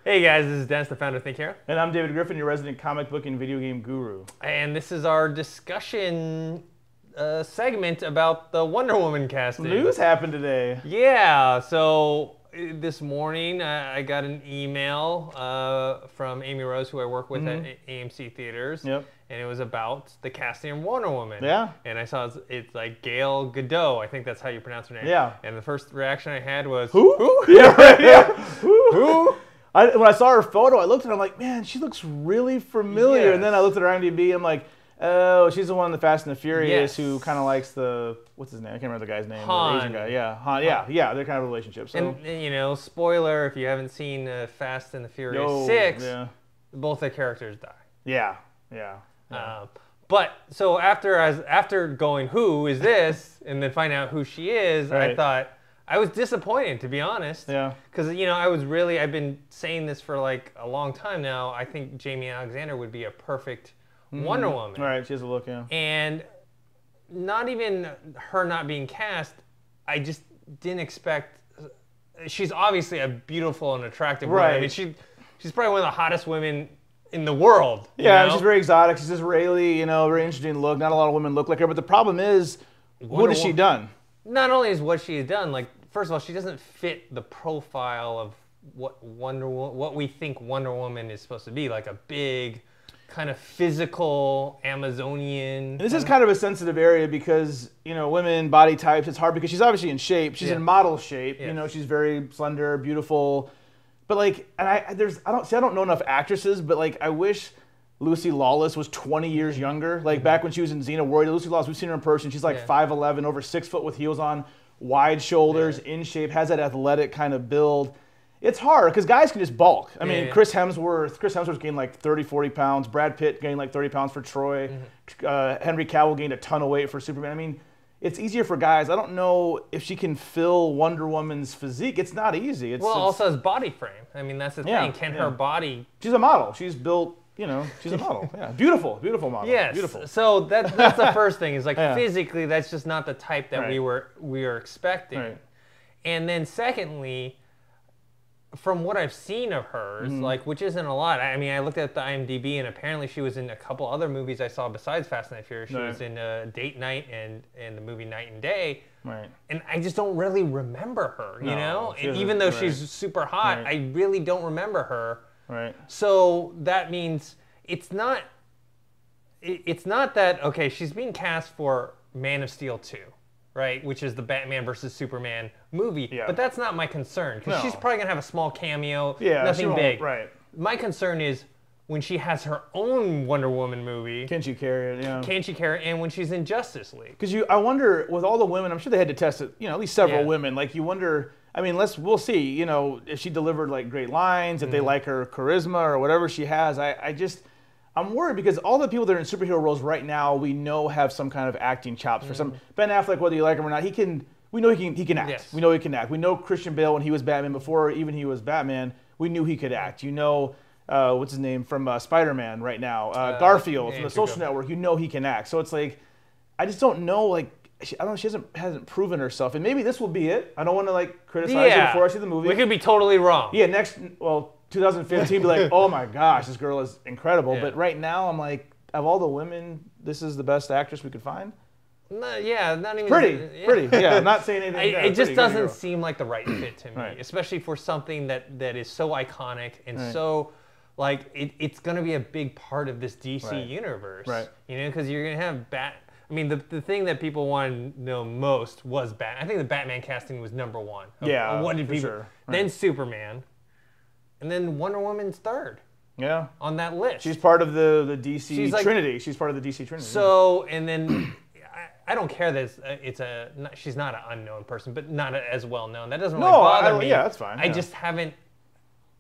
Hey guys, this is Dennis, the founder of Think Hero. And I'm David Griffin, your resident comic book and video game guru. And this is our discussion segment about the Wonder Woman casting. News happened today. Yeah, so this morning I got an email from Amy Rose, who I work with at AMC Theaters. Yep. And it was about the casting of Wonder Woman. Yeah. And I saw it's like Gal Gadot. I think that's how you pronounce her name. Yeah. And the first reaction I had was, Who? Who? Yeah, right, yeah. Who? When I saw her photo, I looked at her, I'm like, man, she looks really familiar. Yes. And then I looked at her IMDb, I'm like, oh, she's the one in the Fast and the Furious Yes. who kind of likes the, what's his name? I can't remember the guy's name. Han. The Asian guy. Yeah, Han. Yeah, they're kind of a relationship. So. And, you know, spoiler, if you haven't seen Fast and the Furious 6, both the characters die. Yeah. But so after going, who is this, and then finding out who she is, Right. I thought, I was disappointed, to be honest. Yeah. Because, you know, I've been saying this for like a long time now. I think Jamie Alexander would be a perfect Wonder Woman. Right, she has a look, yeah. And not even her not being cast, I just didn't expect. She's obviously a beautiful and attractive woman. Right. I mean, she's probably one of the hottest women in the world. Yeah, you know? she's very exotic. She's Israeli, very interesting look. Not a lot of women look like her. But the problem is, what has she done? Not only is what she has done, like, first of all, she doesn't fit the profile of what we think Wonder Woman is supposed to be, like a big, kind of physical Amazonian. And this is kind of a sensitive area because, women, body types, it's hard because she's obviously in shape. She's in model shape. Yes. She's very slender, beautiful. But I don't know enough actresses, but I wish Lucy Lawless was 20 years younger. Back when she was in Xena Warrior, Lucy Lawless, we've seen her in person. She's 5'11", over 6 foot with heels on, wide shoulders, in shape, has that athletic kind of build. It's hard because guys can just bulk. I mean, Chris Hemsworth gained 30, 40 pounds. Brad Pitt gained 30 pounds for Troy. Henry Cavill gained a ton of weight for Superman. I mean, it's easier for guys. I don't know if she can fill Wonder Woman's physique. It's not easy. Also his body frame. I mean, that's the thing. Can her body... She's a model. She's built... she's a model. Yeah, beautiful model. Yes. Beautiful. So that's the first thing. Is physically, that's just not the type that we were expecting. Right. And then secondly, from what I've seen of hers, which isn't a lot. I mean, I looked at the IMDb, and apparently she was in a couple other movies I saw besides Fast and the Furious. She was in Date Night and the movie Night and Day. Right. And I just don't really remember her. And even though she's super hot, I really don't remember her. Right. So that means it's not that, okay, she's being cast for Man of Steel 2, right? Which is the Batman versus Superman movie. Yeah. But that's not my concern, because she's probably going to have a small cameo, nothing big. Right. My concern is when she has her own Wonder Woman movie. Can she carry it? Yeah. Can she carry it? And when she's in Justice League. Because I wonder, with all the women, I'm sure they had to test it, at least several women. You wonder... I mean, we'll see, if she delivered great lines, if they like her charisma or whatever she has. I'm worried because all the people that are in superhero roles right now, we know have some kind of acting chops. For some, Ben Affleck, whether you like him or not, we know he can act. Yes. We know he can act. We know Christian Bale when he was Batman, before even he was Batman, we knew he could act. What's his name from Spider-Man right now? Garfield from the Social Network, he can act. So it's I just don't know, I don't know. She hasn't proven herself, and maybe this will be it. I don't want to criticize her before I see the movie. We could be totally wrong. Yeah, 2015, be oh my gosh, this girl is incredible. Yeah. But right now, I'm of all the women, this is the best actress we could find. No, not even pretty. Yeah, I'm not saying anything. It just doesn't seem like the right fit to me, especially for something that is so iconic and so. It's going to be a big part of this DC universe, right? Because you're going to have I mean, the thing that people wanted to know most was Batman. I think the Batman casting was number one. What did people? Sure. Right. Then Superman, and then Wonder Woman's third. Yeah. On that list. She's part of the DC Trinity. She's part of the DC Trinity. So, and then I don't care that she's not an unknown person, but not as well known. That doesn't really bother me. Yeah, that's fine. I just haven't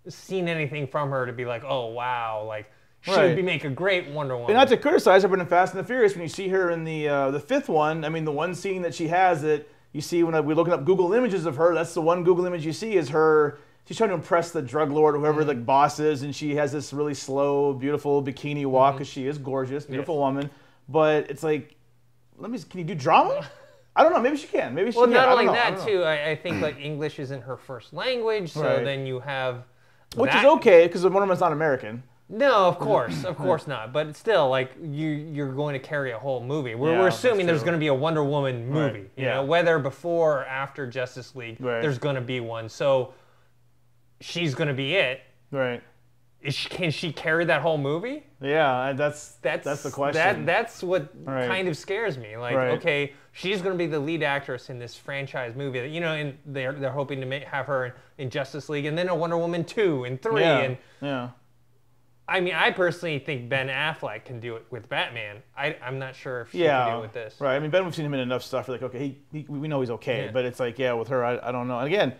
seen anything from her to be oh wow, she would make a great Wonder Woman. And not to criticize her, but in Fast and the Furious, when you see her in the fifth one, I mean, the one scene that she has that you see when we're looking up Google images of her, that's the one Google image you see is her. She's trying to impress the drug lord or whoever the boss is, and she has this really slow, beautiful bikini walk because she is gorgeous, beautiful woman. But it's can you do drama? I don't know. Maybe she can. Maybe she can. Well, not only that, too. I think English isn't her first language, so then you have... Which is okay, because Wonder Woman's not American. No, of course not. But it's still, like, you're going to carry a whole movie. We're assuming there's going to be a Wonder Woman movie. Right. You know, whether before or after Justice League, there's going to be one. So she's going to be it. Right. Can she carry that whole movie? Yeah, that's the question. That's what kind of scares me. Like, okay, she's going to be the lead actress in this franchise movie. You know, and they're hoping to have her in Justice League, and then a Wonder Woman 2 and 3. Yeah. I mean, I personally think Ben Affleck can do it with Batman. I'm not sure if she can do it with this. Right. I mean, Ben, we've seen him in enough stuff. We're like, okay, we know he's okay. Yeah. But it's like, with her, I don't know. And again,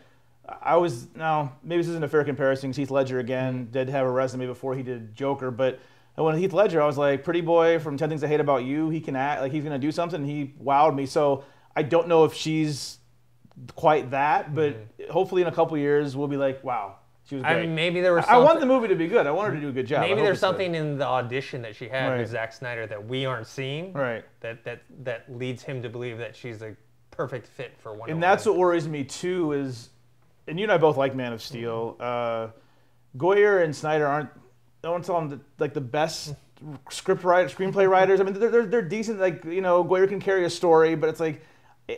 maybe this isn't a fair comparison. Heath Ledger, again, did have a resume before he did Joker. But when Heath Ledger, I was like, pretty boy from 10 Things I Hate About You, he can act, like he's going to do something. And he wowed me. So I don't know if she's quite that. But hopefully in a couple years, we'll be like, wow. She was great. I mean, maybe there was I want the movie to be good. I want her to do a good job. Maybe there's something in the audition that she had with Zack Snyder that we aren't seeing. Right. That leads him to believe that she's a perfect fit for Wonder Woman. And that's what worries me too is, and you and I both like Man of Steel. Goyer and Snyder aren't. I don't tell them like the best screenplay writers. I mean, they're decent. Like, you know, Goyer can carry a story, but it's like,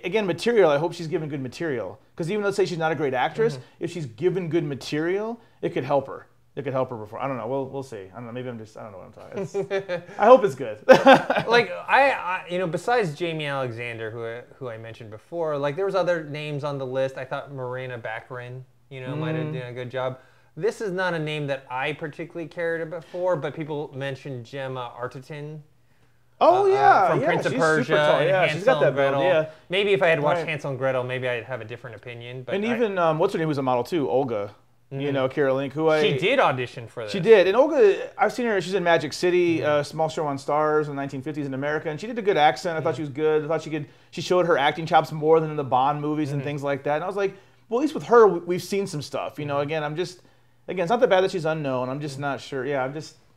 again, material. I hope she's given good material. Because even let's say she's not a great actress, if she's given good material, it could help her. It could help her before. I don't know. We'll see. I don't know. Maybe I don't know what I'm talking. I hope it's good. Like you know, besides Jamie Alexander, who I mentioned before, like there was other names on the list. I thought Morena Baccarin, you know, might have done a good job. This is not a name that I particularly cared about before, but people mentioned Gemma Arterton. Oh from Prince of Persia and Hansel she's got that and Gretel. build, Maybe if I had watched Hansel and Gretel, maybe I'd have a different opinion. But and even what's her name was a model too, Olga. You know, Kara Link, she did audition for this. She did, and Olga, I've seen her. She's in Magic City, small show on Stars in the 1950s in America, and she did a good accent. I thought she was good. I thought she showed her acting chops more than in the Bond movies and things like that. And I was like, well, at least with her, we've seen some stuff. You know, again, it's not that bad that she's unknown. I'm just not sure. Yeah,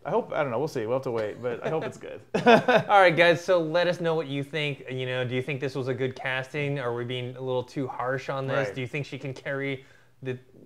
I hope, I don't know, we'll see. We'll have to wait, but I hope it's good. All right, guys, so let us know what you think. You know, do you think this was a good casting? Are we being a little too harsh on this? Do you think she can carry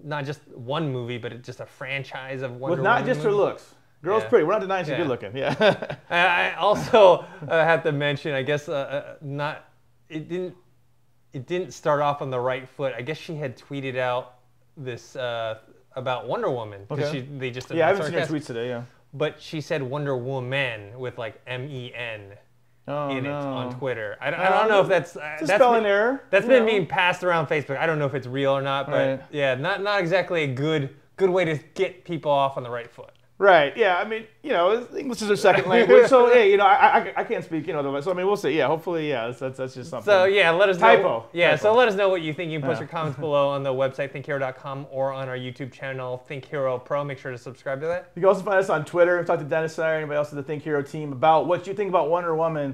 not just one movie, but just a franchise of Wonder Woman? With not just her looks. Girl's pretty. We're not denying she's good looking. Yeah. I also have to mention, I guess, it didn't start off on the right foot. I guess she had tweeted out this about Wonder Woman. Okay. They just I haven't seen her tweets today, But she said Wonder Woman with like MEN in it on Twitter. I don't know if that's a spelling error. That's been being passed around Facebook. I don't know if it's real or not, but yeah, not exactly a good way to get people off on the right foot. Right. Yeah. I mean, you know, English is her second language, so hey, you know, I can't speak, you know, so I mean, we'll see. Yeah. Hopefully, that's just something. So yeah, let us know. Typo. So let us know what you think. You can post your comments below on the website thinkhero.com or on our YouTube channel Think Hero Pro. Make sure to subscribe to that. You can also find us on Twitter. Talk to Dennis or anybody else in the Think Hero team about what you think about Wonder Woman.